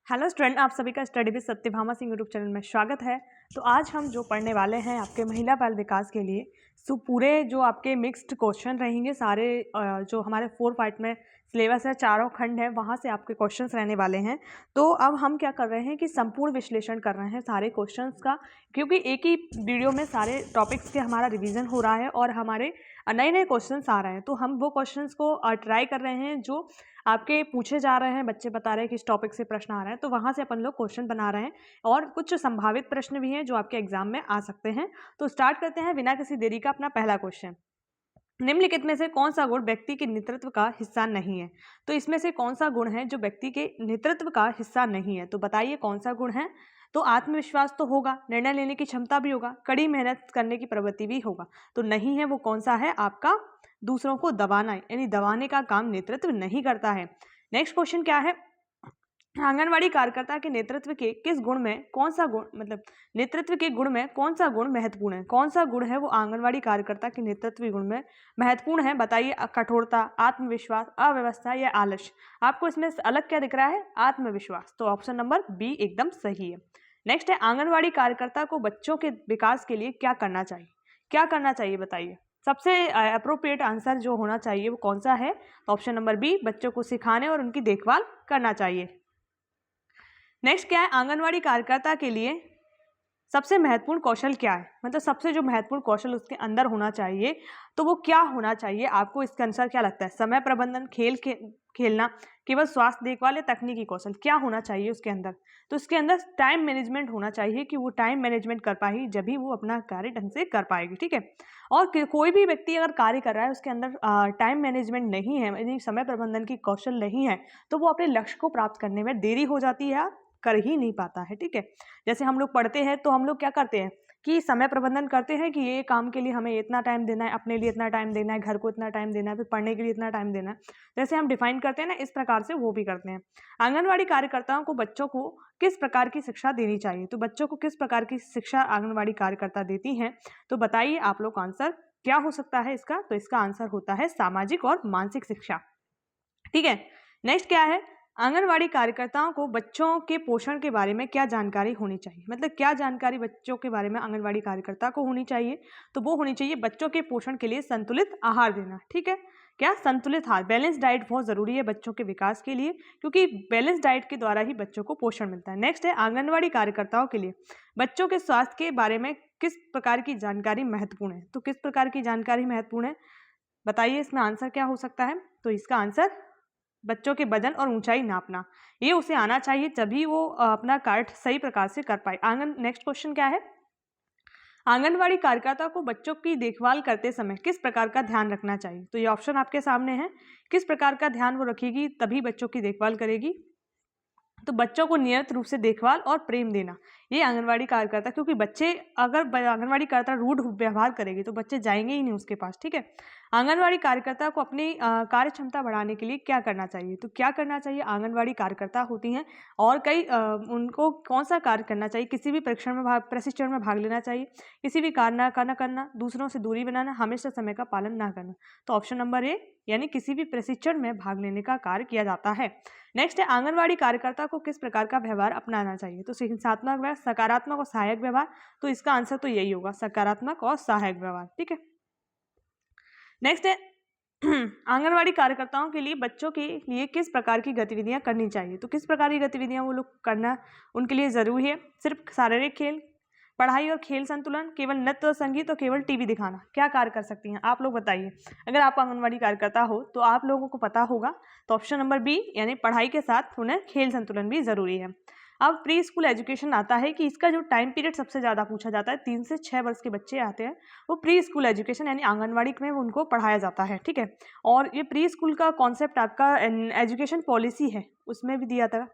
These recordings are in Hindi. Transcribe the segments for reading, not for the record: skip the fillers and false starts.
हेलो स्टूडेंट, आप सभी का study with Satyabhama Singh YouTube channel में स्वागत है। तो आज हम जो पढ़ने वाले हैं आपके महिला बाल विकास के लिए, सो पूरे जो आपके मिक्स्ड क्वेश्चन रहेंगे सारे, जो हमारे 4 पार्ट में सिलेबस है, चारों खंड है, वहाँ से आपके क्वेश्चंस रहने वाले हैं। तो अब हम क्या कर रहे हैं कि संपूर्ण विश्लेषण कर रहे हैं सारे क्वेश्चंस का, क्योंकि एक ही वीडियो में सारे टॉपिक्स के हमारा रिवीजन हो रहा है और हमारे नए नए क्वेश्चंस आ रहे हैं। तो हम वो क्वेश्चंस को ट्राई कर रहे हैं जो आपके पूछे जा रहे हैं, बच्चे बता रहे हैं कि इस टॉपिक से प्रश्न आ रहे हैं, तो वहाँ से अपन लोग क्वेश्चन बना रहे हैं और कुछ संभावित प्रश्न भी हैं जो आपके एग्जाम में आ सकते हैं। तो स्टार्ट करते हैं बिना किसी देरी का अपना पहला क्वेश्चन। निम्नलिखित में से कौन सा गुण व्यक्ति के नेतृत्व का हिस्सा नहीं है? तो इसमें से कौन सा गुण है जो व्यक्ति के नेतृत्व का हिस्सा नहीं है? तो बताइए कौन सा गुण है। तो आत्मविश्वास तो होगा, निर्णय लेने की क्षमता भी होगा, कड़ी मेहनत करने की प्रवृत्ति भी होगा। तो नहीं है वो कौन सा है आपका? दूसरों को दबाना, यानी दबाने का काम नेतृत्व नहीं करता है। नेक्स्ट क्वेश्चन क्या है? आंगनवाड़ी कार्यकर्ता के नेतृत्व के किस गुण में कौन सा गुण, मतलब नेतृत्व के गुण में कौन सा गुण महत्वपूर्ण है? कौन सा गुण है वो आंगनवाड़ी कार्यकर्ता के नेतृत्व गुण में महत्वपूर्ण है? बताइए। कठोरता, आत्मविश्वास, अव्यवस्था या आलस्य? आपको इसमें अलग क्या दिख रहा है? आत्मविश्वास। तो ऑप्शन नंबर बी एकदम सही है। नेक्स्ट है, आंगनवाड़ी कार्यकर्ता को बच्चों के विकास के लिए क्या करना चाहिए? क्या करना चाहिए बताइए। सबसे अप्रोप्रिएट आंसर जो होना चाहिए वो कौन सा है? तो ऑप्शन नंबर बी, बच्चों को सिखाने और उनकी देखभाल करना चाहिए। नेक्स्ट क्या है? आंगनवाड़ी कार्यकर्ता के लिए सबसे महत्वपूर्ण कौशल क्या है? मतलब सबसे जो महत्वपूर्ण कौशल उसके अंदर होना चाहिए, तो वो क्या होना चाहिए? आपको इसके अनुसार क्या लगता है? समय प्रबंधन, खेलना, केवल स्वास्थ्य देखभाल या तकनीकी कौशल? क्या होना चाहिए उसके अंदर? तो उसके अंदर टाइम मैनेजमेंट होना चाहिए कि वो टाइम मैनेजमेंट कर पाएगी, जब ही वो अपना कार्य ढंग से कर पाएगी। ठीक है। और कोई भी व्यक्ति अगर कार्य कर रहा है उसके अंदर टाइम मैनेजमेंट नहीं है, यानी समय प्रबंधन की कौशल नहीं है, तो वो अपने लक्ष्य को प्राप्त करने में देरी हो जाती है, कर ही नहीं पाता है। ठीक है। जैसे हम लोग पढ़ते हैं तो हम लोग क्या करते हैं कि समय प्रबंधन करते हैं कि ये काम के लिए हमें इतना टाइम देना है, अपने लिए इतना टाइम देना है, घर को इतना टाइम देना है, फिर पढ़ने के लिए इतना टाइम देना है। जैसे हम डिफाइन करते हैं ना, इस प्रकार से वो भी करते हैं। आंगनवाड़ी कार्यकर्ताओं को बच्चों को किस प्रकार की शिक्षा देनी चाहिए? तो बच्चों को किस प्रकार की शिक्षा आंगनवाड़ी कार्यकर्ता देती हैं? तो बताइए आप लोग आंसर क्या हो सकता है इसका? तो इसका आंसर होता है सामाजिक और मानसिक शिक्षा। ठीक है। नेक्स्ट क्या है? आंगनवाड़ी कार्यकर्ताओं को बच्चों के पोषण के बारे में क्या जानकारी होनी चाहिए? मतलब क्या जानकारी बच्चों के बारे में आंगनवाड़ी कार्यकर्ता को होनी चाहिए? तो वो होनी चाहिए बच्चों के पोषण के लिए संतुलित आहार देना। ठीक है। क्या? संतुलित आहार, बैलेंस डाइट बहुत जरूरी है बच्चों के विकास के लिए, क्योंकि बैलेंस डाइट के द्वारा ही बच्चों को पोषण मिलता है। नेक्स्ट है, आंगनवाड़ी कार्यकर्ताओं के लिए बच्चों के स्वास्थ्य के बारे में किस प्रकार की जानकारी महत्वपूर्ण है? तो किस प्रकार की जानकारी महत्वपूर्ण है? बताइए इसमें आंसर क्या हो सकता है? तो इसका आंसर बच्चों के वजन और ऊंचाई नापना, ये उसे आना चाहिए, तभी वो अपना कार्य सही प्रकार से कर पाए। नेक्स्ट क्वेश्चन क्या है? आंगनवाड़ी कार्यकर्ता को बच्चों की देखभाल करते समय किस प्रकार का ध्यान रखना चाहिए? तो ये ऑप्शन आपके सामने है। किस प्रकार का ध्यान वो रखेगी तभी बच्चों की देखभाल करेगी? तो बच्चों को नियमित रूप से देखभाल और प्रेम देना, ये आंगनवाड़ी कार्यकर्ता, क्योंकि बच्चे अगर आंगनवाड़ी कार्यकर्ता रूड व्यवहार करेगी तो बच्चे जाएंगे ही नहीं उसके पास। ठीक है। आंगनवाड़ी कार्यकर्ता को अपनी कार्य क्षमता बढ़ाने के लिए क्या करना चाहिए? तो क्या करना चाहिए? आंगनवाड़ी कार्यकर्ता होती हैं और कई उनको कौन सा कार्य करना चाहिए? किसी भी प्रशिक्षण में भाग लेना चाहिए, किसी भी कार्य ना करना, दूसरों से दूरी बनाना, हमेशा समय का पालन ना करना। तो ऑप्शन नंबर ए, यानी किसी भी प्रशिक्षण में भाग लेने का कार्य किया जाता है। नेक्स्ट है, आंगनवाड़ी कार्यकर्ता को किस प्रकार का व्यवहार अपनाना चाहिए? तो हिंसात्मक व्यवहार, सकारात्मक और सहायक व्यवहार? तो इसका आंसर तो यही होगा, सकारात्मक और सहायक व्यवहार। ठीक है। नेक्स्ट है, आंगनवाड़ी कार्यकर्ताओं के लिए बच्चों के लिए किस प्रकार की गतिविधियां करनी चाहिए? तो किस प्रकार की गतिविधियां वो लोग करना उनके लिए जरूरी है? सिर्फ शारीरिक खेल, पढ़ाई और खेल संतुलन, केवल नृत्य और संगीत, और केवल टीवी दिखाना? क्या कार्य कर सकती हैं आप लोग बताइए। अगर आप आंगनवाड़ी कार्यकर्ता हो तो आप लोगों को पता होगा। तो ऑप्शन नंबर बी, यानी पढ़ाई के साथ उन्हें खेल संतुलन भी जरूरी है। अब प्री स्कूल एजुकेशन आता है कि इसका जो टाइम पीरियड सबसे ज़्यादा पूछा जाता है, 3 से 6 वर्ष के बच्चे आते हैं, वो प्री स्कूल एजुकेशन यानी आंगनवाड़ी में उनको पढ़ाया जाता है। ठीक है। और ये प्री स्कूल का कॉन्सेप्ट आपका एजुकेशन पॉलिसी है उसमें भी दिया था,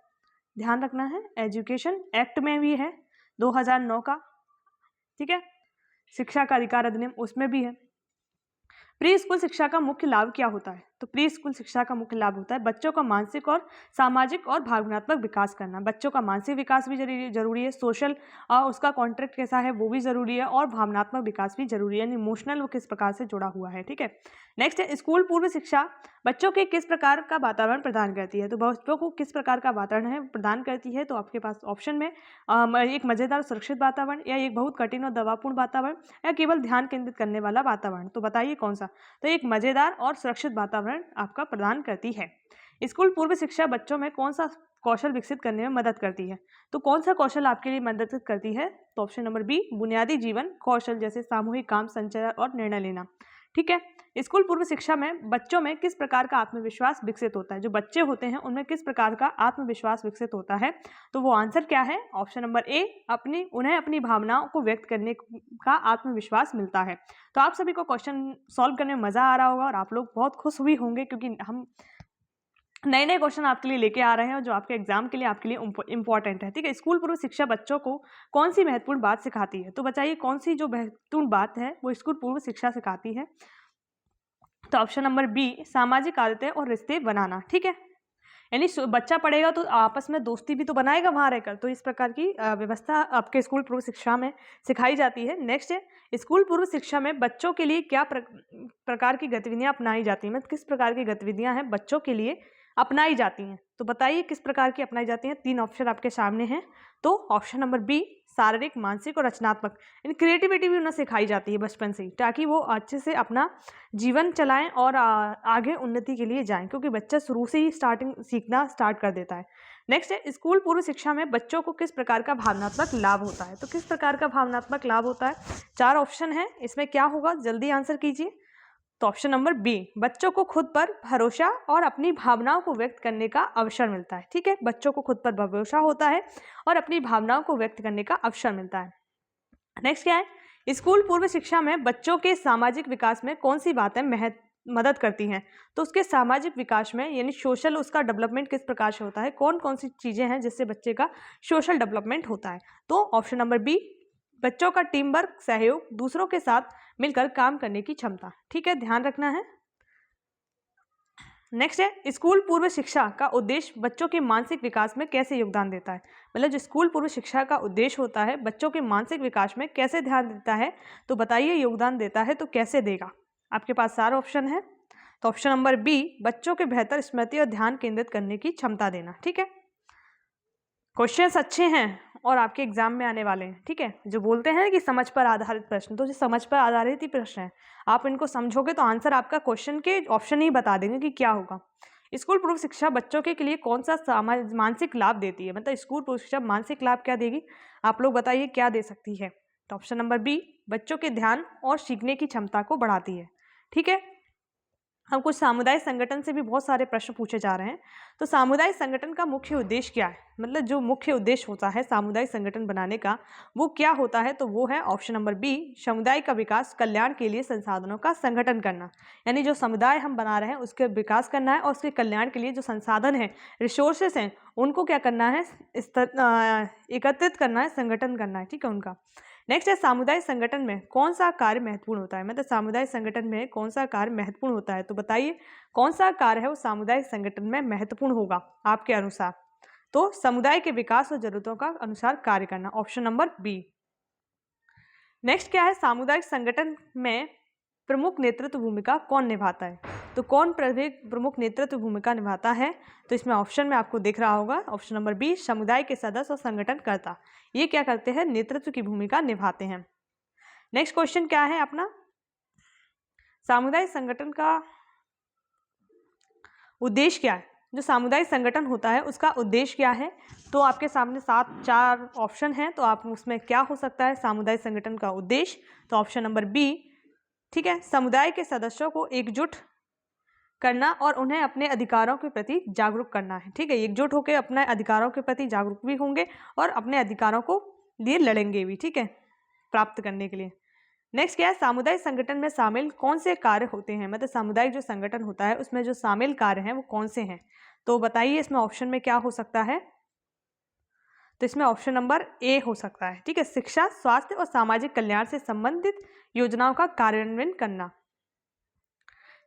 ध्यान रखना है। एजुकेशन एक्ट में भी है 2009 का। ठीक है। शिक्षा का अधिकार अधिनियम उसमें भी है। प्री स्कूल शिक्षा का मुख्य लाभ क्या होता है? तो प्री स्कूल शिक्षा का मुख्य लाभ होता है बच्चों का मानसिक और सामाजिक और भावनात्मक विकास करना। बच्चों का मानसिक विकास भी जरूरी है, सोशल उसका कॉन्ट्रैक्ट कैसा है वो भी जरूरी है, और भावनात्मक विकास भी जरूरी है, यानी इमोशनल वो किस प्रकार से जुड़ा हुआ है। ठीक है, नेक्स्ट है स्कूल पूर्व शिक्षा बच्चों के किस प्रकार का वातावरण प्रदान करती है। तो बच्चों को किस प्रकार का वातावरण है प्रदान करती है, तो आपके पास ऑप्शन में एक मजेदार सुरक्षित वातावरण, या एक बहुत कठिन और दबावपूर्ण वातावरण, या केवल ध्यान केंद्रित करने वाला वातावरण। तो बताइए कौन सा। तो एक मजेदार और सुरक्षित वातावरण आपका प्रदान करती है। स्कूल पूर्व शिक्षा बच्चों में कौन सा कौशल विकसित करने में मदद करती है। तो कौन सा कौशल आपके लिए मदद करती है, तो ऑप्शन नंबर बी बुनियादी जीवन कौशल, जैसे सामूहिक काम, संचार और निर्णय लेना। ठीक है, स्कूल पूर्व शिक्षा में बच्चों में किस प्रकार का आत्मविश्वास विकसित होता है। जो बच्चे होते हैं उनमें किस प्रकार का आत्मविश्वास विकसित होता है, तो वो आंसर क्या है, ऑप्शन नंबर ए उन्हें अपनी भावनाओं को व्यक्त करने का आत्मविश्वास मिलता है। तो आप सभी को क्वेश्चन सॉल्व करने में मजा आ रहा होगा और आप लोग बहुत खुश हुई होंगे, क्योंकि हम नए नए क्वेश्चन आपके लिए लेके आ रहे हैं जो आपके एग्जाम के लिए आपके लिए इंपॉर्टेंट है। ठीक है, स्कूल पूर्व शिक्षा बच्चों को कौन सी महत्वपूर्ण बात सिखाती है। तो बताइए कौन सी जो महत्वपूर्ण बात है वो स्कूल पूर्व शिक्षा सिखाती है, तो ऑप्शन नंबर बी सामाजिक आदतें और रिश्ते बनाना। ठीक है, यानी बच्चा पढ़ेगा तो आपस में दोस्ती भी तो बनाएगा वहाँ रहकर, तो इस प्रकार की व्यवस्था आपके स्कूल पूर्व शिक्षा में सिखाई जाती है। नेक्स्ट है स्कूल पूर्व शिक्षा में बच्चों के लिए क्या प्रकार की गतिविधियां अपनाई जाती हैं, मतलब किस प्रकार की गतिविधियां हैं बच्चों के लिए अपनाई जाती हैं। तो बताइए किस प्रकार की अपनाई जाती हैं। 3 ऑप्शन आपके सामने हैं, तो ऑप्शन नंबर बी शारीरिक, मानसिक और रचनात्मक, यानी क्रिएटिविटी भी उन्हें सिखाई जाती है बचपन से ही, ताकि वो अच्छे से अपना जीवन चलाएं और आगे उन्नति के लिए जाएं, क्योंकि बच्चा शुरू से ही सीखना स्टार्ट कर देता है। नेक्स्ट है स्कूल पूर्व शिक्षा में बच्चों को किस प्रकार का भावनात्मक लाभ होता है। तो किस प्रकार का भावनात्मक लाभ होता है, 4 ऑप्शन है, इसमें क्या होगा जल्दी आंसर कीजिए। तो ऑप्शन नंबर बी बच्चों को खुद पर भरोसा और अपनी भावनाओं को व्यक्त करने का अवसर मिलता है। ठीक है, बच्चों को खुद पर भरोसा होता है और अपनी भावनाओं को व्यक्त करने का अवसर मिलता है। नेक्स्ट क्या है स्कूल पूर्व शिक्षा में बच्चों के सामाजिक विकास में कौन सी बातें मदद करती हैं। तो उसके सामाजिक विकास में यानी सोशल उसका डेवलपमेंट किस प्रकार से होता है, कौन कौन सी चीज़ें हैं जिससे बच्चे का सोशल डेवलपमेंट होता है। तो ऑप्शन नंबर बी बच्चों का टीम वर्क, सहयोग, दूसरों के साथ मिलकर काम करने की क्षमता। ठीक है, ध्यान रखना है। नेक्स्ट है स्कूल पूर्व शिक्षा का उद्देश्य बच्चों के मानसिक विकास में कैसे योगदान देता है। मतलब जो स्कूल पूर्व शिक्षा का उद्देश्य होता है बच्चों के मानसिक विकास में कैसे ध्यान देता है, तो बताइए योगदान देता है तो कैसे देगा। आपके पास 4 ऑप्शन है, तो ऑप्शन नंबर बी बच्चों के बेहतर स्मृति और ध्यान केंद्रित करने की क्षमता देना। ठीक है, क्वेश्चंस अच्छे हैं और आपके एग्जाम में आने वाले हैं। ठीक है, जो बोलते हैं कि समझ पर आधारित प्रश्न, तो जो समझ पर आधारित ही प्रश्न है, आप इनको समझोगे तो आंसर आपका क्वेश्चन के ऑप्शन ही बता देंगे कि क्या होगा। स्कूल पूर्व शिक्षा बच्चों के लिए कौन सा मानसिक लाभ देती है, मतलब स्कूल पूर्व शिक्षा मानसिक लाभ क्या देगी, आप लोग बताइए क्या दे सकती है। तो ऑप्शन नंबर बी बच्चों के ध्यान और सीखने की क्षमता को बढ़ाती है। ठीक है, हम कुछ सामुदायिक संगठन से भी बहुत सारे प्रश्न पूछे जा रहे हैं। तो सामुदायिक संगठन का मुख्य उद्देश्य क्या है, मतलब जो मुख्य उद्देश्य होता है सामुदायिक संगठन बनाने का वो क्या होता है, तो वो है ऑप्शन नंबर बी समुदाय का विकास, कल्याण के लिए संसाधनों का संगठन करना। यानी जो समुदाय हम बना रहे हैं उसके विकास करना है और उसके कल्याण के लिए जो संसाधन है, रिसोर्सेस हैं, उनको क्या करना है, एकत्रित करना है, संगठन करना है। ठीक है, उनका। नेक्स्ट है सामुदायिक संगठन में कौन सा कार्य महत्वपूर्ण होता है, मतलब सामुदायिक संगठन में कौन सा कार्य महत्वपूर्ण होता है। तो बताइए कौन सा कार्य है वो सामुदायिक संगठन में महत्वपूर्ण होगा आपके अनुसार। तो समुदाय के विकास और जरूरतों का अनुसार कार्य करना, ऑप्शन नंबर बी। नेक्स्ट क्या है सामुदायिक संगठन में प्रमुख नेतृत्व भूमिका कौन निभाता है। तो कौन प्रमुख नेतृत्व भूमिका निभाता है, तो इसमें ऑप्शन में आपको दिख रहा होगा ऑप्शन नंबर बी समुदाय के सदस्य और संगठनकर्ता, ये क्या करते हैं, नेतृत्व की भूमिका निभाते हैं। नेक्स्ट क्वेश्चन क्या है अपना, सामुदायिक संगठन का उद्देश्य क्या है, जो सामुदायिक संगठन होता है उसका उद्देश्य क्या है। तो आपके सामने 4 ऑप्शन हैं, तो आप उसमें क्या हो सकता है सामुदायिक संगठन का उद्देश्य, तो ऑप्शन नंबर बी। ठीक है, समुदाय के सदस्यों को एकजुट करना और उन्हें अपने अधिकारों के प्रति जागरूक करना है। ठीक है, एकजुट होकर अपने अधिकारों के प्रति जागरूक भी होंगे और अपने अधिकारों को लिए लड़ेंगे भी। ठीक है, प्राप्त करने के लिए। नेक्स्ट क्या है सामुदायिक संगठन में शामिल कौन से कार्य होते हैं, मतलब सामुदायिक जो संगठन होता है उसमें जो शामिल कार्य हैं वो कौन से हैं। तो बताइए इसमें ऑप्शन में क्या हो सकता है, तो इसमें ऑप्शन नंबर ए हो सकता है। ठीक है, शिक्षा, स्वास्थ्य और सामाजिक कल्याण से संबंधित योजनाओं का कार्यान्वयन करना।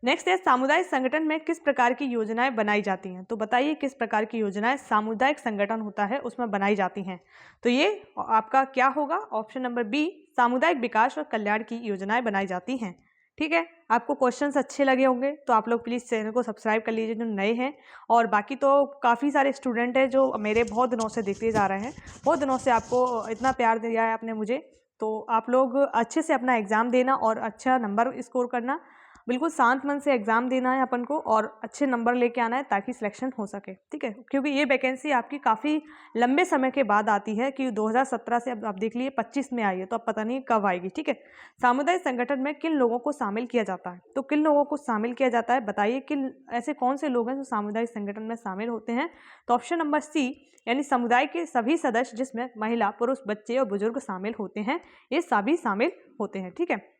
नेक्स्ट है सामुदायिक संगठन में किस प्रकार की योजनाएं बनाई जाती हैं। तो बताइए किस प्रकार की योजनाएं सामुदायिक संगठन होता है उसमें बनाई जाती हैं। तो ये आपका क्या होगा, ऑप्शन नंबर बी, सामुदायिक विकास और कल्याण की योजनाएं बनाई जाती हैं। ठीक है, आपको क्वेश्चंस अच्छे लगे होंगे तो आप लोग प्लीज़ चैनल को सब्सक्राइब कर लीजिए जो नए हैं। और बाकी तो काफ़ी सारे स्टूडेंट हैं जो मेरे बहुत दिनों से देखते जा रहे हैं, बहुत दिनों से आपको इतना प्यार दिया है आपने मुझे, तो आप लोग अच्छे से अपना एग्ज़ाम देना और अच्छा नंबर स्कोर करना। बिल्कुल शांत मन से एग्ज़ाम देना है अपन को और अच्छे नंबर लेके आना है ताकि सिलेक्शन हो सके। ठीक है, क्योंकि ये वैकेंसी आपकी काफ़ी लंबे समय के बाद आती है कि 2017 से अब आप देख लीजिए 25 में आई है, तो अब पता नहीं कब आएगी। ठीक है, सामुदायिक संगठन में किन लोगों को शामिल किया जाता है। तो किन लोगों को शामिल किया जाता है, बताइए किन ऐसे कौन से लोग हैं जो सामुदायिक संगठन में शामिल होते हैं। तो ऑप्शन नंबर सी, यानी समुदाय के सभी सदस्य जिसमें महिला, पुरुष, बच्चे और बुजुर्ग शामिल होते हैं, ये सभी शामिल होते हैं। ठीक है,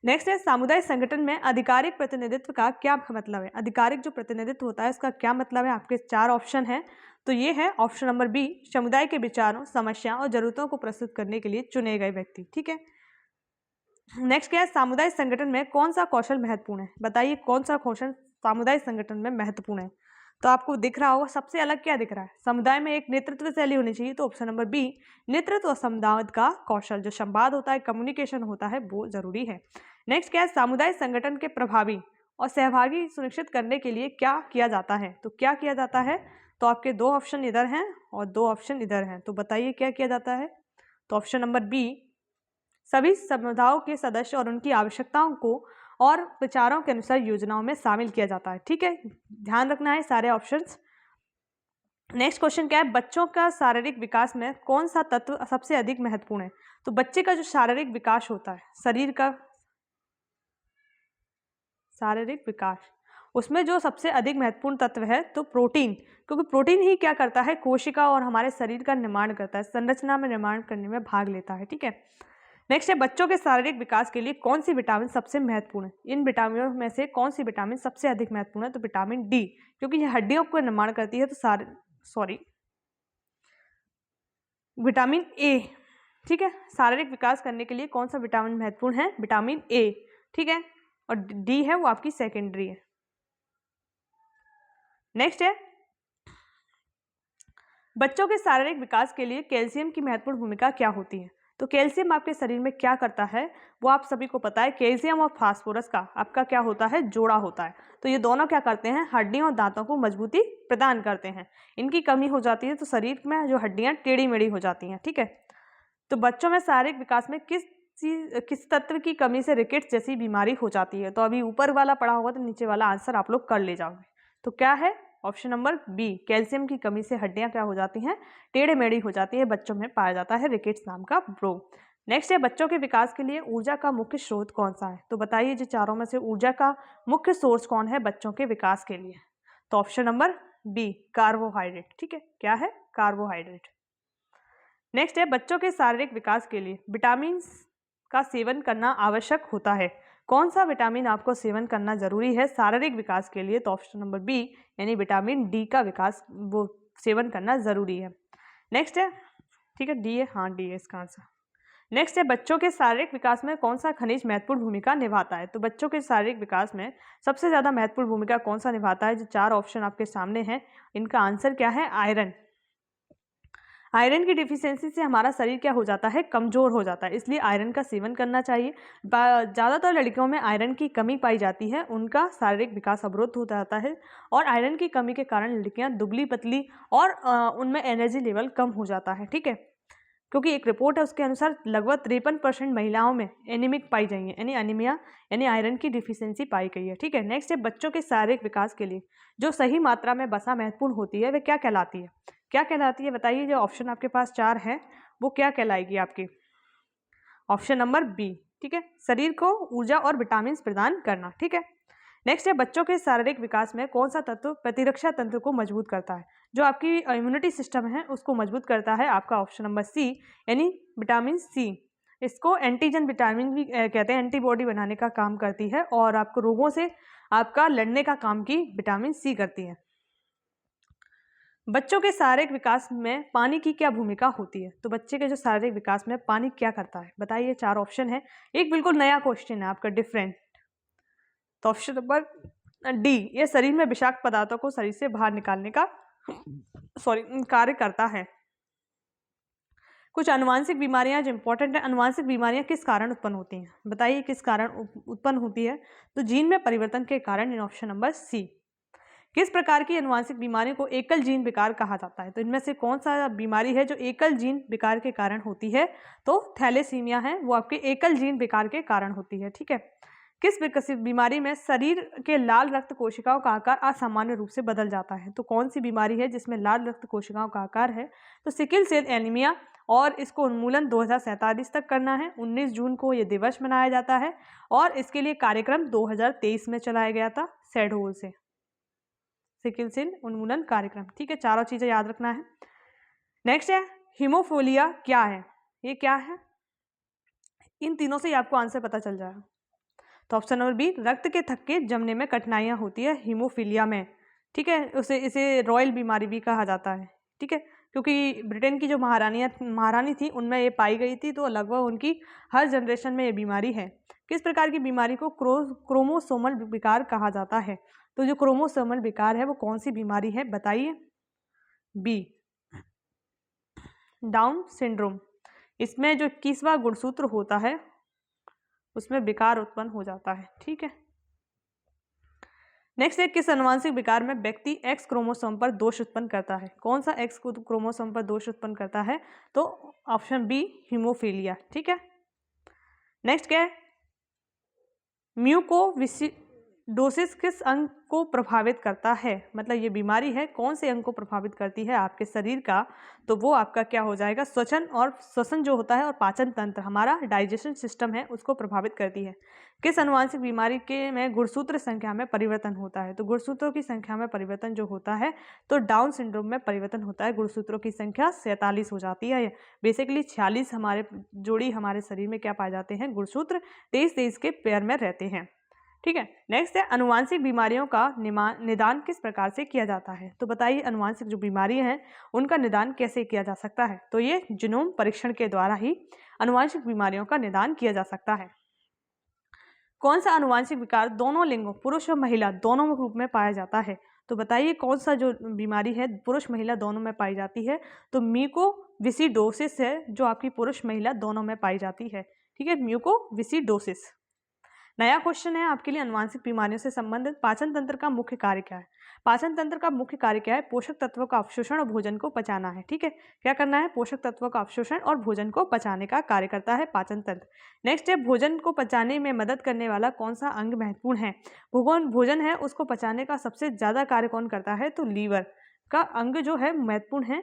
नेक्स्ट है सामुदायिक संगठन में आधिकारिक प्रतिनिधित्व का क्या मतलब है। आधिकारिक जो प्रतिनिधित्व होता है इसका क्या मतलब है, आपके 4 ऑप्शन हैं। तो ये है ऑप्शन नंबर बी, समुदाय के विचारों, समस्याओं और जरूरतों को प्रस्तुत करने के लिए चुने गए व्यक्ति। ठीक है, नेक्स्ट क्या है, सामुदायिक संगठन में कौन सा कौशल महत्वपूर्ण है। बताइए कौन सा कौशल सामुदायिक संगठन में महत्वपूर्ण है। तो आपको दिख रहा होगा सबसे अलग क्या दिख रहा है, समुदाय में एक नेतृत्व शैली होनी चाहिए। तो ऑप्शन नंबर बी, नेतृत्व और संवाद का कौशल, जो संवाद होता है, कम्युनिकेशन होता है, वो जरूरी है। नेक्स्ट क्या है, सामुदायिक संगठन के प्रभावी और सहभागी सुनिश्चित करने के लिए क्या किया जाता है। तो क्या किया जाता है, तो आपके 2 ऑप्शन इधर हैं और 2 ऑप्शन इधर हैं। तो बताइए क्या किया जाता है। तो ऑप्शन नंबर बी, सभी समुदायों के सदस्य और उनकी आवश्यकताओं को और विचारों के अनुसार योजनाओं में शामिल किया जाता है। ठीक है, ध्यान रखना है सारे ऑप्शंस। नेक्स्ट क्वेश्चन क्या है, बच्चों का शारीरिक विकास में कौन सा तत्व सबसे अधिक महत्वपूर्ण है। तो बच्चे का जो शारीरिक विकास होता है, शरीर का शारीरिक विकास, उसमें जो सबसे अधिक महत्वपूर्ण तत्व है तो प्रोटीन, क्योंकि प्रोटीन ही क्या करता है, कोशिका और हमारे शरीर का निर्माण करता है, संरचना में निर्माण करने में भाग लेता है। ठीक है, नेक्स्ट है बच्चों के शारीरिक विकास के लिए कौन सी विटामिन सबसे महत्वपूर्ण है। इन विटामिनों में से कौन सी विटामिन सबसे अधिक महत्वपूर्ण है। तो विटामिन डी, क्योंकि ये हड्डियों को निर्माण करती है। तो विटामिन ए। ठीक है, शारीरिक विकास करने के लिए कौन सा विटामिन महत्वपूर्ण है, विटामिन ए। ठीक है, और डी है वो आपकी सेकेंडरी है। नेक्स्ट है बच्चों के शारीरिक विकास के लिए कैल्शियम की महत्वपूर्ण भूमिका क्या होती है। तो कैल्शियम आपके शरीर में क्या करता है वो आप सभी को पता है। कैल्शियम और फास्फोरस का आपका क्या होता है, जोड़ा होता है। तो ये दोनों क्या करते हैं, हड्डियों और दांतों को मजबूती प्रदान करते हैं। इनकी कमी हो जाती है तो शरीर में जो हड्डियां टेढ़ी मेढ़ी हो जाती हैं। ठीक है, तो बच्चों में शारीरिक विकास में किस तत्व की कमी से रिकेट्स जैसी बीमारी हो जाती है। तो अभी ऊपर वाला पढ़ा होगा तो नीचे वाला आंसर आप लोग कर ले जाओगे। तो क्या है, ऑप्शन नंबर बी, कैल्शियम की कमी से हड्डियां क्या हो जाती हैं, टेढ़े मेढ़ी हो जाती है। बच्चों में पाया जाता है रिकेट्स नाम का रोग। नेक्स्ट है बच्चों के विकास के लिए ऊर्जा का मुख्य स्रोत कौन सा है। तो बताइए जो चारों में से ऊर्जा का मुख्य सोर्स कौन है बच्चों के विकास के लिए। तो ऑप्शन नंबर बी, कार्बोहाइड्रेट। ठीक है, क्या है, कार्बोहाइड्रेट। नेक्स्ट है बच्चों के शारीरिक विकास के लिए विटामिन का सेवन करना आवश्यक होता है। कौन सा विटामिन आपको सेवन करना जरूरी है शारीरिक विकास के लिए। तो ऑप्शन नंबर बी, यानी विटामिन डी का विकास वो सेवन करना जरूरी है। नेक्स्ट है, ठीक है, डी है, हाँ डी है इसका आंसर। नेक्स्ट है बच्चों के शारीरिक विकास में कौन सा खनिज महत्वपूर्ण भूमिका निभाता है। तो बच्चों के शारीरिक विकास में सबसे ज्यादा महत्वपूर्ण भूमिका कौन सा निभाता है। जो 4 ऑप्शन आपके सामने हैं इनका आंसर क्या है, आयरन। आयरन की डिफिशियंसी से हमारा शरीर क्या हो जाता है, कमजोर हो जाता है, इसलिए आयरन का सेवन करना चाहिए। ज़्यादातर लड़कियों में आयरन की कमी पाई जाती है, उनका शारीरिक विकास अवरुद्ध हो जाता है और आयरन की कमी के कारण लड़कियां दुबली पतली और उनमें एनर्जी लेवल कम हो जाता है। ठीक है, क्योंकि एक रिपोर्ट है उसके अनुसार लगभग 53% महिलाओं में एनीमिक पाई गई है, यानी एनीमिया यानी आयरन की डिफिशियंसी पाई गई है। ठीक है, नेक्स्ट है बच्चों के शारीरिक विकास के लिए जो सही मात्रा में वसा महत्वपूर्ण होती है वह क्या कहलाती है। क्या कहलाती है बताइए, जो ऑप्शन आपके पास 4 है वो क्या कहलाएगी आपकी, ऑप्शन नंबर बी। ठीक है, शरीर को ऊर्जा और विटामिन प्रदान करना। ठीक है, नेक्स्ट है बच्चों के शारीरिक विकास में कौन सा तत्व प्रतिरक्षा तंत्र को मजबूत करता है, जो आपकी इम्यूनिटी सिस्टम है उसको मजबूत करता है। आपका ऑप्शन नंबर सी, यानी विटामिन सी। इसको एंटीजन विटामिन भी कहते हैं, एंटीबॉडी बनाने का काम करती है और आपको रोगों से आपका लड़ने का काम की विटामिन सी करती है। बच्चों के शारीरिक विकास में पानी की क्या भूमिका होती है। तो बच्चे के जो शारीरिक विकास में पानी क्या करता है बताइए, 4 ऑप्शन है। एक बिल्कुल नया क्वेश्चन है आपका, डिफरेंट। तो ऑप्शन नंबर डी, ये शरीर में विषाक्त पदार्थों को शरीर से बाहर निकालने का कार्य करता है। कुछ अनुवांशिक बीमारियां जो इंपॉर्टेंट है, अनुवांशिक बीमारियां किस कारण उत्पन्न होती हैं, बताइए किस कारण उत्पन्न होती है, तो जीन में परिवर्तन के कारण, इन ऑप्शन नंबर सी। किस प्रकार की अनुवांशिक बीमारियों को एकल जीन विकार कहा जाता है, तो इनमें से कौन सा बीमारी है जो एकल जीन विकार के कारण होती है, तो थैलेसीमिया है, वो आपके एकल जीन विकार के कारण होती है। ठीक है, किस विकसित बीमारी में शरीर के लाल रक्त कोशिकाओं का आकार असामान्य रूप से बदल जाता है, तो कौन सी बीमारी है जिसमें लाल रक्त कोशिकाओं का आकार है, तो सिकिल सेल एनीमिया, और इसको उन्मूलन 2047 तक करना है। 19 जून को ये दिवस मनाया जाता है और इसके लिए कार्यक्रम 2023 में चलाया गया था सेडहोल से, सिकिल सेल उन्मूलन कार्यक्रम। ठीक है, चारों चीजें याद रखना है। नेक्स्ट है हीमोफिलिया क्या है, ये क्या है, इन तीनों से आपको आंसर पता चल जाएगा। तो ऑप्शन नंबर बी, रक्त के थक्के जमने में कठिनाइयां होती है हीमोफिलिया में। ठीक है, इसे रॉयल बीमारी भी कहा जाता है। ठीक है, क्योंकि ब्रिटेन की जो महारानी थी उनमें ये पाई गई थी, तो लगभग उनकी हर जनरेशन में ये बीमारी है। किस प्रकार की बीमारी को क्रोमोसोमल विकार कहा जाता है, तो जो क्रोमोसोमल विकार है वो कौन सी बीमारी है, बताइए। B, Down syndrome. इसमें जो 21वां गुणसूत्र होता है उसमें विकार उत्पन्न हो जाता है। ठीक है, नेक्स्ट है किस अनुवांशिक विकार में व्यक्ति एक्स क्रोमोसोम पर दोष उत्पन्न करता है, कौन सा एक्स क्रोमोसोम पर दोष उत्पन्न करता है, तो ऑप्शन बी, हीमोफीलिया। ठीक है, नेक्स्ट क्या है, म्यूकोविसिडोसिस किस अंग को प्रभावित करता है, मतलब ये बीमारी है कौन से अंग को प्रभावित करती है आपके शरीर का, तो वो आपका क्या हो जाएगा, श्वसन जो होता है और पाचन तंत्र, हमारा डाइजेशन सिस्टम है, उसको प्रभावित करती है। किस अनुवांशिक बीमारी के में गुणसूत्र संख्या में परिवर्तन होता है, तो गुणसूत्रों की संख्या में परिवर्तन जो होता है, तो डाउन सिंड्रोम में परिवर्तन होता है, गुणसूत्रों की संख्या 47 हो जाती है। बेसिकली 46 हमारे जोड़ी हमारे शरीर में क्या पाए जाते हैं, गुणसूत्र 23 के पेयर में रहते हैं। ठीक है, नेक्स्ट है अनुवांशिक बीमारियों का निदान किस प्रकार से किया जाता है, तो बताइए अनुवांशिक जो बीमारियां हैं उनका निदान कैसे किया जा सकता है, तो ये जीनोम परीक्षण के द्वारा ही अनुवांशिक बीमारियों का निदान किया जा सकता है। कौन सा अनुवांशिक विकार दोनों लिंगों पुरुष और महिला दोनों रूप में पाया जाता है, तो बताइए कौन सा जो बीमारी है पुरुष महिला दोनों में पाई जाती है, तो म्यूकोविसिडोसिस है जो आपकी पुरुष महिला दोनों में पाई जाती है। ठीक है, म्यूकोविसिडोसिस। नया क्वेश्चन है आपके लिए, अनुवांशिक बीमारियों से संबंधित पाचन तंत्र का मुख्य कार्य क्या है, पाचन तंत्र का मुख्य कार्य क्या है, पोषक तत्वों का अवशोषण और भोजन को पचाना है। ठीक है, क्या करना है, पोषक तत्वों का अवशोषण और भोजन को पचाने का कार्य करता है पाचन तंत्र। नेक्स्ट है भोजन को पचाने में मदद करने वाला कौन सा अंग महत्वपूर्ण है, भोजन है उसको पचाने का सबसे ज्यादा कार्य कौन करता है, तो लीवर का अंग जो है महत्वपूर्ण है।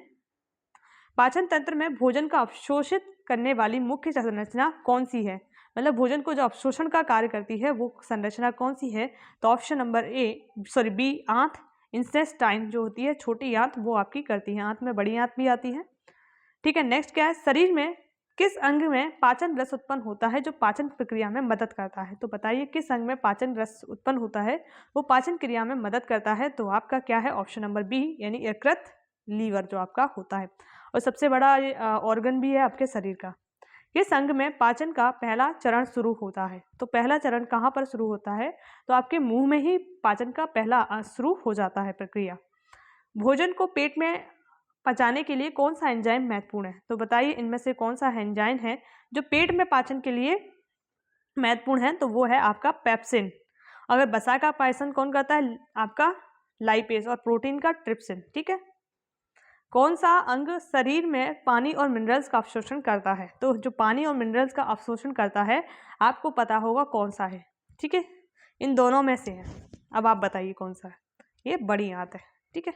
पाचन तंत्र में भोजन का अवशोषित करने वाली मुख्य संरचना कौन सी है, मतलब भोजन को जो अवशोषण का कार्य करती है वो संरचना कौन सी है, तो ऑप्शन नंबर बी, आंत, इंटेस्टाइन जो होती है छोटी आंत वो आपकी करती है, आंत में बड़ी आंत भी आती है। ठीक है, नेक्स्ट क्या है, शरीर में किस अंग में पाचन रस उत्पन्न होता है जो पाचन प्रक्रिया में मदद करता है, तो बताइए किस अंग में पाचन रस उत्पन्न होता है वो पाचन क्रिया में मदद करता है, तो आपका क्या है, ऑप्शन नंबर बी यानी यकृत, लीवर जो आपका होता है, और सबसे बड़ा ऑर्गन भी है आपके शरीर का। किस अंग में पाचन का पहला चरण शुरू होता है, तो पहला चरण कहाँ पर शुरू होता है, तो आपके मुंह में ही पाचन का पहला शुरू हो जाता है प्रक्रिया। भोजन को पेट में पचाने के लिए कौन सा एंजाइम महत्वपूर्ण है, तो बताइए इनमें से कौन सा एंजाइम है जो पेट में पाचन के लिए महत्वपूर्ण है, तो वो है आपका पेप्सिन। अगर वसा का पाचन कौन करता है, आपका लाइपेज, और प्रोटीन का ट्रिप्सिन। ठीक है, कौन सा अंग शरीर में पानी और मिनरल्स का अवशोषण करता है, तो जो पानी और मिनरल्स का अवशोषण करता है आपको पता होगा कौन सा है। ठीक है, इन दोनों में से है, अब आप बताइए कौन सा है, ये बड़ी आंत है। ठीक है,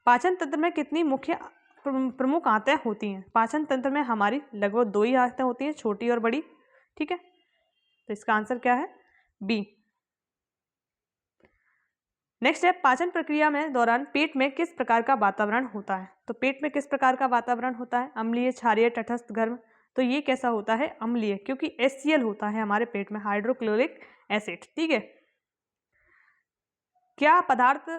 पाचन तंत्र में कितनी मुख्य प्रमुख आंतें होती हैं, पाचन तंत्र में हमारी लगभग 2 ही आंतें होती हैं, छोटी और बड़ी। ठीक है, तो इसका आंसर क्या है, बी। नेक्स्ट है पाचन प्रक्रिया में दौरान पेट में किस प्रकार का वातावरण होता है, तो पेट में किस प्रकार का वातावरण होता है, अम्लीय, क्षारीय, तटस्थ, गर्म, तो ये कैसा होता है, अम्लीय, क्योंकि HCl होता है हमारे पेट में, हाइड्रोक्लोरिक एसिड। ठीक है, क्या पदार्थ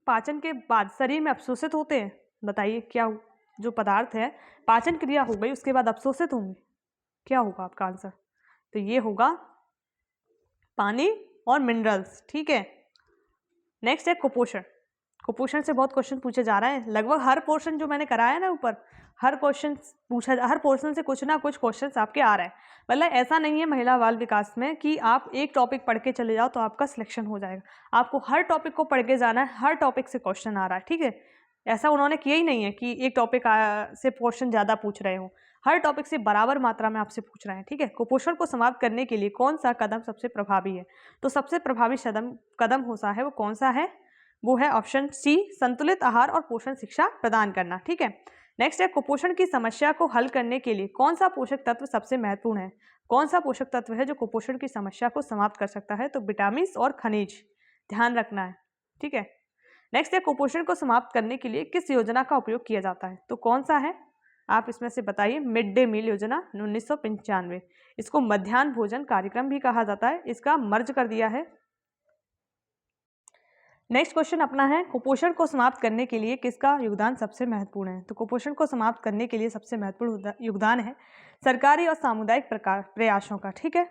पाचन के बाद शरीर में अवशोषित होते हैं, बताइए क्या जो पदार्थ है पाचन क्रिया हो गई उसके बाद अवशोषित होंगे, क्या होगा आपका आंसर, तो ये होगा पानी और मिनरल्स, ठीक है। नेक्स्ट है कुपोषण। कुपोषण से बहुत क्वेश्चन पूछे जा रहे हैं, लगभग हर पोर्शन जो मैंने कराया है ना ऊपर, हर पोर्शन से कुछ ना कुछ क्वेश्चंस आपके आ रहे हैं। मतलब ऐसा नहीं है महिला बाल विकास में कि आप एक टॉपिक पढ़ के चले जाओ तो आपका सिलेक्शन हो जाएगा, आपको हर टॉपिक को पढ़ के जाना है, हर टॉपिक से क्वेश्चन आ रहा है, ठीक है। ऐसा उन्होंने किया ही नहीं है कि एक टॉपिक से क्वेश्चन ज़्यादा पूछ रहे हो, हर टॉपिक से बराबर मात्रा में आपसे पूछ रहे हैं, ठीक है। कुपोषण को समाप्त करने के लिए कौन सा कदम सबसे प्रभावी है? तो सबसे प्रभावी कदम होता है वो कौन सा है? वो है ऑप्शन सी, संतुलित आहार और पोषण शिक्षा प्रदान करना, ठीक है। नेक्स्ट है कुपोषण की समस्या को हल करने के लिए कौन सा पोषक तत्व सबसे महत्वपूर्ण है? कौन सा पोषक तत्व है जो कुपोषण की समस्या को समाप्त कर सकता है? तो विटामिन और खनिज, ध्यान रखना है, ठीक है। नेक्स्ट है कुपोषण को समाप्त करने के लिए किस योजना का उपयोग किया जाता है? तो कौन सा है? आप इसमें से बताइए। मिड डे मील योजना 1995, इसको मध्याह्न भोजन कार्यक्रम भी कहा जाता है, इसका मर्ज कर दिया है। नेक्स्ट क्वेश्चन अपना है, कुपोषण को समाप्त करने के लिए किसका योगदान सबसे महत्वपूर्ण है? तो कुपोषण को समाप्त करने के लिए सबसे महत्वपूर्ण योगदान है सरकारी और सामुदायिक प्रयासों का, ठीक है।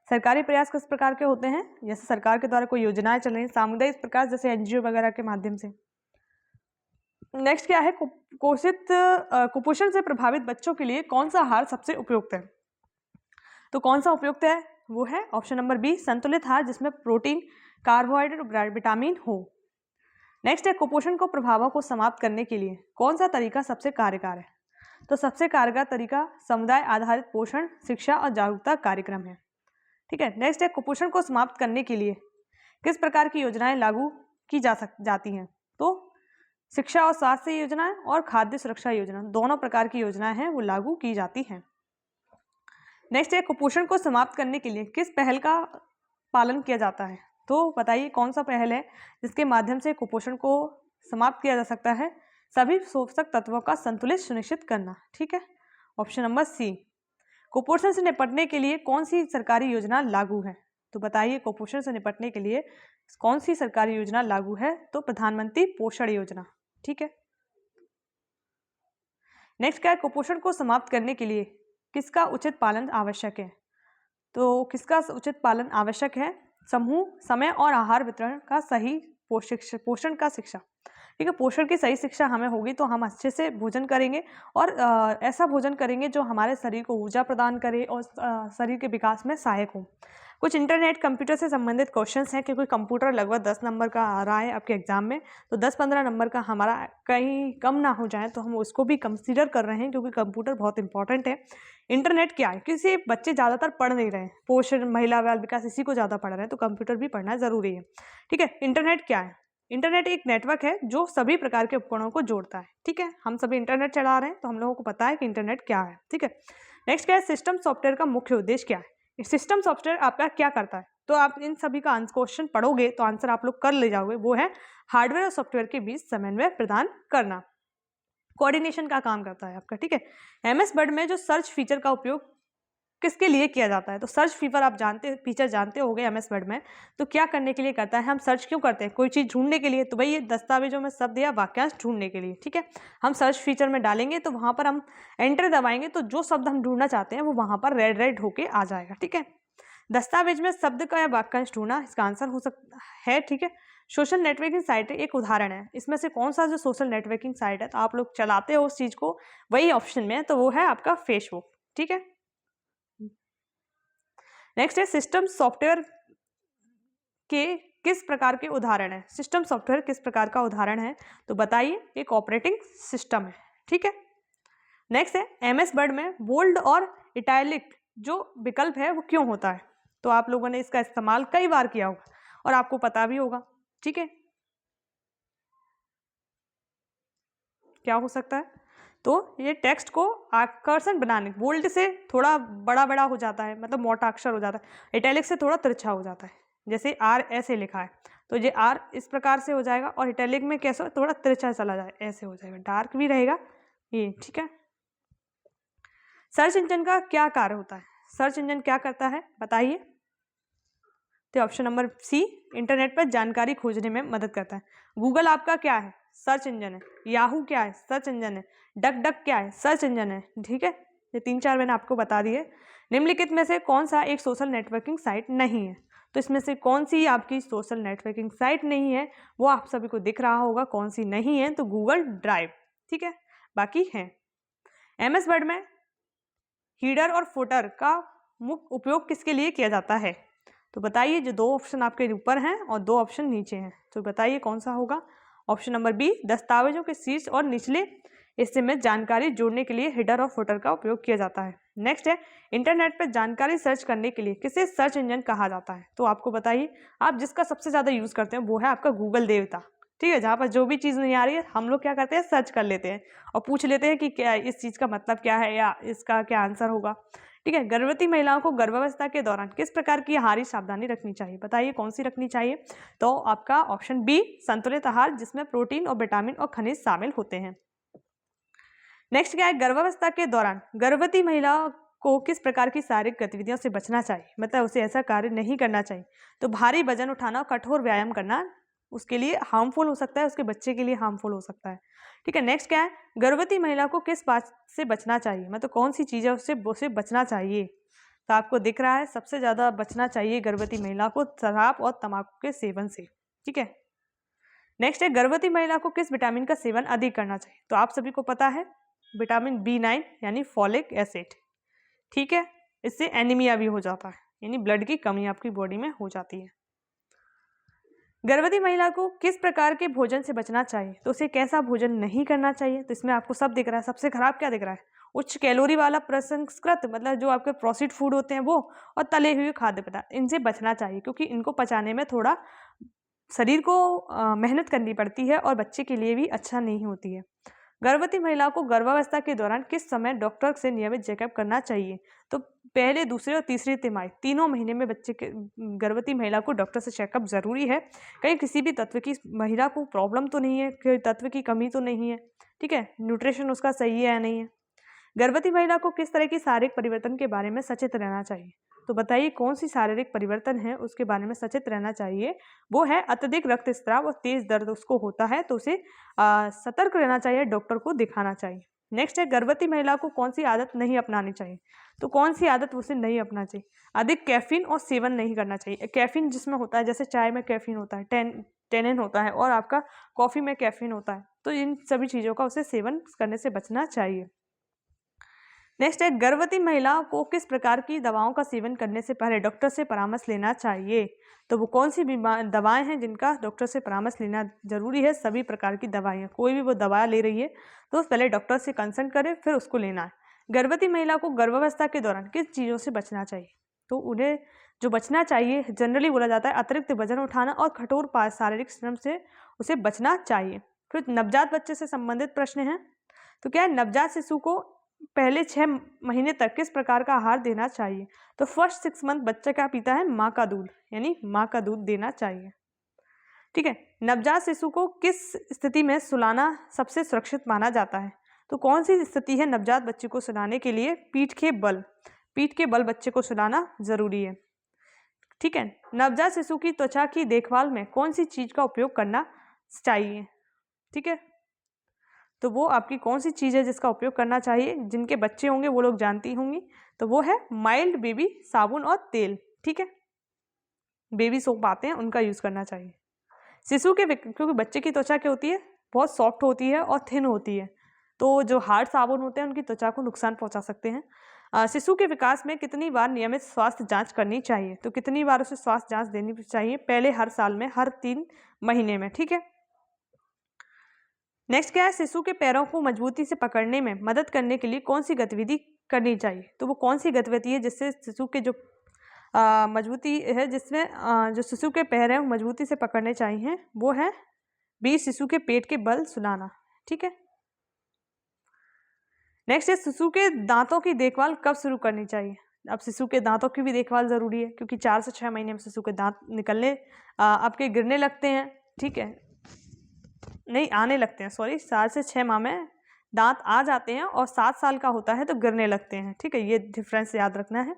सरकारी प्रयास किस प्रकार के होते हैं? जैसे सरकार के द्वारा कोई योजनाएं चल रही हैं, सामुदायिक प्रयास जैसे एनजीओ वगैरह के माध्यम से। नेक्स्ट क्या है, कुपोषण से प्रभावित बच्चों के लिए कौन सा आहार सबसे उपयुक्त है? तो कौन सा उपयुक्त है? वो है ऑप्शन नंबर बी, संतुलित आहार जिसमें प्रोटीन, कार्बोहाइड्रेट और विटामिन हो। नेक्स्ट है कुपोषण को प्रभावों को समाप्त करने के लिए कौन सा तरीका सबसे कारगर है? तो सबसे कारगर तरीका समुदाय आधारित पोषण शिक्षा और जागरूकता कार्यक्रम है, ठीक है। नेक्स्ट है कुपोषण को समाप्त करने के लिए किस प्रकार की योजनाएं लागू की जाती हैं? तो शिक्षा और स्वास्थ्य योजनाएं और खाद्य सुरक्षा योजना, दोनों प्रकार की योजनाएं हैं वो लागू की जाती हैं। नेक्स्ट है कुपोषण को समाप्त करने के लिए किस पहल का पालन किया जाता है? तो बताइए कौन सा पहल है जिसके माध्यम से कुपोषण को समाप्त किया जा सकता है? सभी पोषक तत्वों का संतुलित सुनिश्चित करना, ठीक है। ऑप्शन नंबर सी, कुपोषण से निपटने के लिए कौन सी सरकारी योजना लागू है? तो बताइए कुपोषण से निपटने के लिए कौन सी सरकारी योजना लागू है? तो प्रधानमंत्री पोषण योजना, ठीक है। नेक्स्ट क्या है, कुपोषण को समाप्त करने के लिए किसका उचित पालन आवश्यक है? तो किसका उचित पालन आवश्यक है? समूह, समय और आहार वितरण का सही पोषण का शिक्षा, ठीक है। पोषण की सही शिक्षा हमें होगी तो हम अच्छे से भोजन करेंगे और ऐसा भोजन करेंगे जो हमारे शरीर को ऊर्जा प्रदान करे और शरीर के विकास में सहायक हो। कुछ इंटरनेट कंप्यूटर से संबंधित क्वेश्चंस हैं, क्योंकि कंप्यूटर लगभग 10 नंबर का आ रहा है आपके एग्जाम में, तो 10-15 नंबर का हमारा कहीं कम ना हो जाए तो हम उसको भी कंसीडर कर रहे हैं, क्योंकि कंप्यूटर बहुत इंपॉर्टेंट है। इंटरनेट क्या है, किसी बच्चे ज़्यादातर पढ़ नहीं रहे हैं, पोषण महिला बाल विकास इसी को ज़्यादा पढ़ रहे हैं, तो कंप्यूटर भी पढ़ना ज़रूरी है, ठीक है। इंटरनेट क्या है? इंटरनेट एक नेटवर्क है जो सभी प्रकार के उपकरणों को जोड़ता है, ठीक है। हम सभी इंटरनेट चला रहे हैं तो हम लोगों को पता है कि इंटरनेट क्या है, ठीक है। नेक्स्ट क्या है, सिस्टम सॉफ्टवेयर का मुख्य उद्देश्य क्या है? सिस्टम सॉफ्टवेयर आपका क्या करता है? तो आप इन सभी का क्वेश्चन पढ़ोगे तो आंसर आप लोग कर ले जाओगे। वो है हार्डवेयर और सॉफ्टवेयर के बीच समन्वय प्रदान करना, कोऑर्डिनेशन का काम करता है आपका, ठीक है। एमएस वर्ड में जो सर्च फीचर का उपयोग किसके लिए किया जाता है? तो सर्च फीचर जानते होंगे एमएस वर्ड में, तो क्या करने के लिए करता है? हम सर्च क्यों करते हैं? कोई चीज़ ढूंढने के लिए, तो भाई ये दस्तावेजों में शब्द या वाक्यांश ढूंढने के लिए, ठीक है। हम सर्च फीचर में डालेंगे तो वहां पर हम एंटर दबाएंगे तो जो शब्द हम ढूंढना चाहते हैं वो वहां पर रेड होके आ जाएगा, ठीक है। दस्तावेज में शब्द का या वाक्यांश ढूंढना इसका आंसर हो सकता है, ठीक है। सोशल नेटवर्किंग साइट एक उदाहरण है, इसमें से कौन सा जो सोशल नेटवर्किंग साइट है तो आप लोग चलाते हो उस चीज को, वही ऑप्शन में है, तो वो है आपका फेसबुक, ठीक है। नेक्स्ट है सिस्टम सॉफ्टवेयर के किस प्रकार के उदाहरण है? सिस्टम सॉफ्टवेयर किस प्रकार का उदाहरण है? तो बताइए, एक ऑपरेटिंग सिस्टम है, ठीक है। नेक्स्ट है एमएस वर्ड में बोल्ड और इटैलिक जो विकल्प है वो क्यों होता है? तो आप लोगों ने इसका इस्तेमाल कई बार किया होगा और आपको पता भी होगा, ठीक है। क्या हो सकता है? तो ये टेक्स्ट को आकर्षण बनाने, बोल्ड से थोड़ा बड़ा बड़ा हो जाता है, मतलब मोटा अक्षर हो जाता है, इटैलिक से थोड़ा तिरछा हो जाता है, जैसे आर ऐसे लिखा है तो ये आर इस प्रकार से हो जाएगा और इटैलिक में कैसे थोड़ा तिरछा चला जाए, ऐसे हो जाएगा, डार्क भी रहेगा ये, ठीक है। सर्च इंजन का क्या कार्य होता है? सर्च इंजन क्या करता है बताइए? तो ऑप्शन नंबर सी, इंटरनेट पर जानकारी खोजने में मदद करता है। गूगल आपका क्या है? सर्च इंजन है। याहू क्या है? सर्च इंजन है। डक डक क्या है? सर्च इंजन है, ठीक है। ये 3-4 मैंने आपको बता दिए। निम्नलिखित में से कौन सा एक सोशल नेटवर्किंग साइट नहीं है? तो इसमें से कौन सी आपकी सोशल नेटवर्किंग साइट नहीं है, वो आप सभी को दिख रहा होगा कौन सी नहीं है, तो गूगल ड्राइव, ठीक है। बाकी हैं MS वर्ड में हीडर और फुटर का मुख्य उपयोग किसके लिए किया जाता है? तो बताइए, जो 2 ऑप्शन आपके ऊपर हैं और 2 ऑप्शन नीचे हैं, तो बताइए कौन सा होगा। ऑप्शन नंबर बी, दस्तावेजों के शीर्ष और निचले हिस्से में जानकारी जोड़ने के लिए हेडर और फुटर का उपयोग किया जाता है। नेक्स्ट है, इंटरनेट पर जानकारी सर्च करने के लिए किसे सर्च इंजन कहा जाता है? तो आपको बताइए, आप जिसका सबसे ज़्यादा यूज़ करते हैं वो है आपका गूगल देवता, ठीक है। जहाँ पर जो भी चीज़ नहीं आ रही है हम लोग क्या करते हैं, सर्च कर लेते हैं और पूछ लेते हैं कि क्या इस चीज़ का मतलब क्या है या इसका क्या आंसर होगा, ठीक है। गर्भवती महिलाओं को गर्भावस्था के दौरान किस प्रकार की आहारी सावधानी रखनी चाहिए? बताइए कौन सी रखनी चाहिए। तो आपका ऑप्शन बी, संतुलित आहार जिसमें प्रोटीन और विटामिन और खनिज शामिल होते हैं। नेक्स्ट क्या है, गर्भावस्था के दौरान गर्भवती महिला को किस प्रकार की शारीरिक गतिविधियों से बचना चाहिए? मतलब उसे ऐसा कार्य नहीं करना चाहिए। तो भारी वजन उठाना और कठोर व्यायाम करना उसके लिए हार्मफुल हो सकता है, उसके बच्चे के लिए हार्मफुल हो सकता है, ठीक है। नेक्स्ट क्या है, गर्भवती महिला को किस बात से बचना चाहिए? मतलब कौन सी चीज़ है उससे बचना चाहिए? तो आपको दिख रहा है सबसे ज़्यादा बचना चाहिए गर्भवती महिला को शराब और तंबाकू के सेवन से, ठीक है। नेक्स्ट है, गर्भवती महिला को किस विटामिन का सेवन अधिक करना चाहिए? तो आप सभी को पता है विटामिन B9 यानी फॉलिक एसिड, ठीक है। इससे एनीमिया भी हो जाता है, यानी ब्लड की कमी आपकी बॉडी में हो जाती है। गर्भवती महिला को किस प्रकार के भोजन से बचना चाहिए? तो उसे कैसा भोजन नहीं करना चाहिए? तो इसमें आपको सब दिख रहा है। सबसे खराब क्या दिख रहा है, उच्च कैलोरी वाला प्रसंस्कृत, मतलब जो आपके प्रोसेस्ड फूड होते हैं वो, और तले हुए खाद्य पदार्थ, इनसे बचना चाहिए क्योंकि इनको पचाने में थोड़ा शरीर को मेहनत करनी पड़ती है और बच्चे के लिए भी अच्छा नहीं होती है। गर्भवती महिला को गर्भावस्था के दौरान किस समय डॉक्टर से नियमित चेकअप करना चाहिए? तो पहले, दूसरे और तीसरी तिमाही तीनों महीने में बच्चे के गर्भवती महिला को डॉक्टर से चेकअप जरूरी है। कहीं किसी भी तत्व की महिला को प्रॉब्लम तो नहीं है, कोई तत्व की कमी तो नहीं है, ठीक है, न्यूट्रिशन उसका सही है या नहीं है। गर्भवती महिला को किस तरह की शारीरिक परिवर्तन के बारे में सचेत रहना चाहिए? तो बताइए कौन सी शारीरिक परिवर्तन है उसके बारे में सचेत रहना चाहिए? वो है अत्यधिक रक्तस्राव और तेज दर्द उसको होता है, तो उसे सतर्क रहना चाहिए, डॉक्टर को दिखाना चाहिए। नेक्स्ट है, गर्भवती महिला को कौन सी आदत नहीं अपनानी चाहिए? तो कौन सी आदत उसे नहीं अपनाना चाहिए? अधिक कैफीन और सेवन नहीं करना चाहिए। कैफीन जिसमें होता है, जैसे चाय में कैफीन होता है, टेनिन होता है, और आपका कॉफ़ी में कैफीन होता है, तो इन सभी चीज़ों का उसे सेवन करने से बचना चाहिए। नेक्स्ट है, गर्भवती महिला को किस प्रकार की दवाओं का सेवन करने से पहले डॉक्टर से परामर्श लेना चाहिए? तो वो कौन सी दवाएं हैं जिनका डॉक्टर से परामर्श लेना जरूरी है? सभी प्रकार की दवाएं, कोई भी वो दवा ले रही है तो पहले डॉक्टर से कंसल्ट करे फिर उसको लेना है। गर्भवती महिला को गर्भावस्था के दौरान किस चीज़ों से बचना चाहिए? तो उन्हें जो बचना चाहिए, जनरली बोला जाता है अतिरिक्त वजन उठाना और कठोर शारीरिक श्रम से उसे बचना चाहिए। फिर नवजात बच्चे से संबंधित प्रश्न हैं। तो क्या है, नवजात शिशु को पहले 6 महीने तक किस प्रकार का आहार देना चाहिए? तो फर्स्ट 6 मंथ बच्चा क्या पीता है, माँ का दूध, यानी माँ का दूध देना चाहिए, ठीक है। नवजात शिशु को किस स्थिति में सुलाना सबसे सुरक्षित माना जाता है? तो कौन सी स्थिति है नवजात बच्चे को सुलाने के लिए? पीठ के बल बच्चे को सुलाना जरूरी है, ठीक है। नवजात शिशु की त्वचा की देखभाल में कौन सी चीज का उपयोग करना चाहिए? ठीक है, तो वो आपकी कौन सी चीज़ है जिसका उपयोग करना चाहिए? जिनके बच्चे होंगे वो लोग जानती होंगी, तो वो है माइल्ड बेबी साबुन और तेल, ठीक है। बेबी सोप आते हैं उनका यूज़ करना चाहिए। शिशु के क्योंकि बच्चे की त्वचा क्या होती है, बहुत सॉफ्ट होती है और थिन होती है, तो जो हार्ड साबुन होते हैं उनकी त्वचा को नुकसान पहुंचा सकते हैं। शिशु के विकास में कितनी बार नियमित स्वास्थ्य जांच करनी चाहिए? तो कितनी बार उसे स्वास्थ्य जांच देनी चाहिए? पहले हर साल में, हर 3 महीने में, ठीक है। नेक्स्ट क्या है, शिशु के पैरों को मजबूती से पकड़ने में मदद करने के लिए कौन सी गतिविधि करनी चाहिए? तो वो कौन सी गतिविधि है जिससे शिशु के जो मजबूती है, जिसमें जो शिशु के पैर हैं वो मजबूती से पकड़ने चाहिए? वो है बी, शिशु के पेट के बल सुलाना, ठीक है। नेक्स्ट है, शिशु के दांतों की देखभाल कब शुरू करनी चाहिए? अब शिशु के दांतों की भी देखभाल जरूरी है क्योंकि 4 से 6 महीने में शिशु के दांत निकलने आपके गिरने लगते हैं, ठीक है, नहीं आने लगते हैं, सॉरी, 4 से 6 माह में दांत आ जाते हैं और 7 साल का होता है तो गिरने लगते हैं, ठीक है, ये डिफरेंस याद रखना है।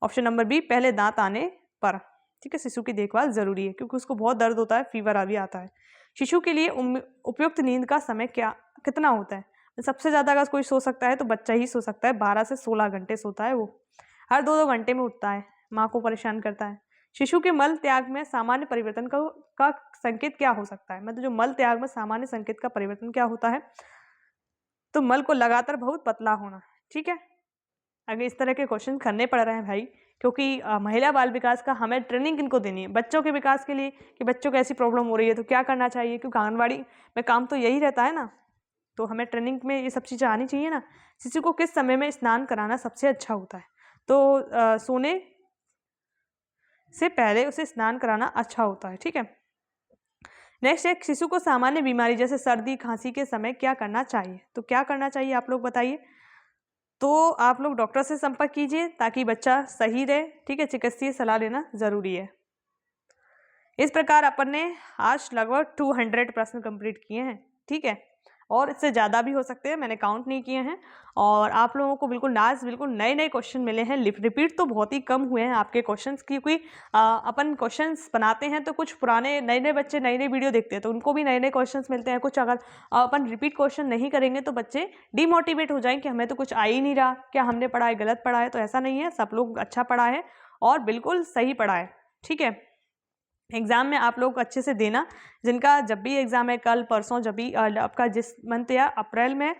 ऑप्शन नंबर बी, पहले दांत आने पर, ठीक है। शिशु की देखभाल जरूरी है क्योंकि उसको बहुत दर्द होता है, फीवर भी आता है। शिशु के लिए उपयुक्त नींद का समय कितना होता है? सबसे ज़्यादा अगर कोई सो सकता है तो बच्चा ही सो सकता है, 12 से 16 घंटे सोता है वो। हर 2-2 घंटे में उठता है, माँ को परेशान करता है। शिशु के मल त्याग में सामान्य परिवर्तन का संकेत क्या हो सकता है? मतलब जो मल त्याग में सामान्य संकेत का परिवर्तन क्या होता है? तो मल को लगातार बहुत पतला होना, ठीक है। अगर इस तरह के क्वेश्चन करने पड़ रहे हैं भाई, क्योंकि महिला बाल विकास का हमें ट्रेनिंग किनको देनी है? बच्चों के विकास के लिए, कि बच्चों को ऐसी प्रॉब्लम हो रही है तो क्या करना चाहिए, क्योंकि आंगनबाड़ी में काम तो यही रहता है ना, तो हमें ट्रेनिंग में ये सब चीज़ें आनी चाहिए ना। शिशु को किस समय में स्नान कराना सबसे अच्छा होता है? तो सोने से पहले उसे स्नान कराना अच्छा होता है, ठीक है। नेक्स्ट है, शिशु को सामान्य बीमारी जैसे सर्दी खांसी के समय क्या करना चाहिए? तो क्या करना चाहिए आप लोग बताइए। तो आप लोग डॉक्टर से संपर्क कीजिए ताकि बच्चा सही रहे, ठीक है। चिकित्सीय सलाह लेना ज़रूरी है। इस प्रकार अपन ने आज लगभग 200 प्रश्न कंप्लीट किए हैं, ठीक है, और इससे ज़्यादा भी हो सकते हैं, मैंने काउंट नहीं किए हैं। और आप लोगों को बिल्कुल बिल्कुल नए नए क्वेश्चन मिले हैं। रिपीट तो बहुत ही कम हुए हैं आपके क्वेश्चंस, क्योंकि अपन क्वेश्चंस बनाते हैं तो कुछ पुराने नए नए बच्चे नई नई वीडियो देखते हैं तो उनको भी नए नए क्वेश्चंस मिलते हैं। कुछ अगर अपन रिपीट क्वेश्चन नहीं करेंगे तो बच्चे डिमोटिवेट हो जाएंगे कि हमें तो कुछ आ ही नहीं रहा, क्या हमने पढ़ा है गलत पढ़ा है। तो ऐसा नहीं है, सब लोग अच्छा पढ़ा है और बिल्कुल सही पढ़ा है, ठीक है। एग्ज़ाम में आप लोग अच्छे से देना। जिनका जब भी एग्ज़ाम है, कल परसों, जब भी आपका जिस मंथ या अप्रैल में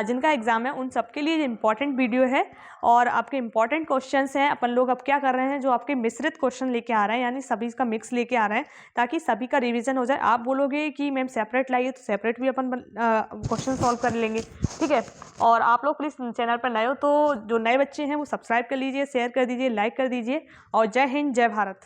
जिनका एग्ज़ाम है, उन सबके लिए इम्पॉर्टेंट वीडियो है और आपके इम्पॉर्टेंट क्वेश्चंस हैं। अपन लोग अब क्या कर रहे हैं, जो आपके मिश्रित क्वेश्चन लेके आ रहे हैं, यानी सभी का मिक्स लेके आ रहे हैं ताकि सभी का रिविजन हो जाए। आप बोलोगे कि मैम सेपरेट लाइए, तो सेपरेट भी अपन क्वेश्चन सॉल्व कर लेंगे, ठीक है। और आप लोग प्लीज़ चैनल पर नए हो तो जो नए बच्चे हैं वो सब्सक्राइब कर लीजिए, शेयर कर दीजिए, लाइक कर दीजिए। और जय हिंद, जय भारत।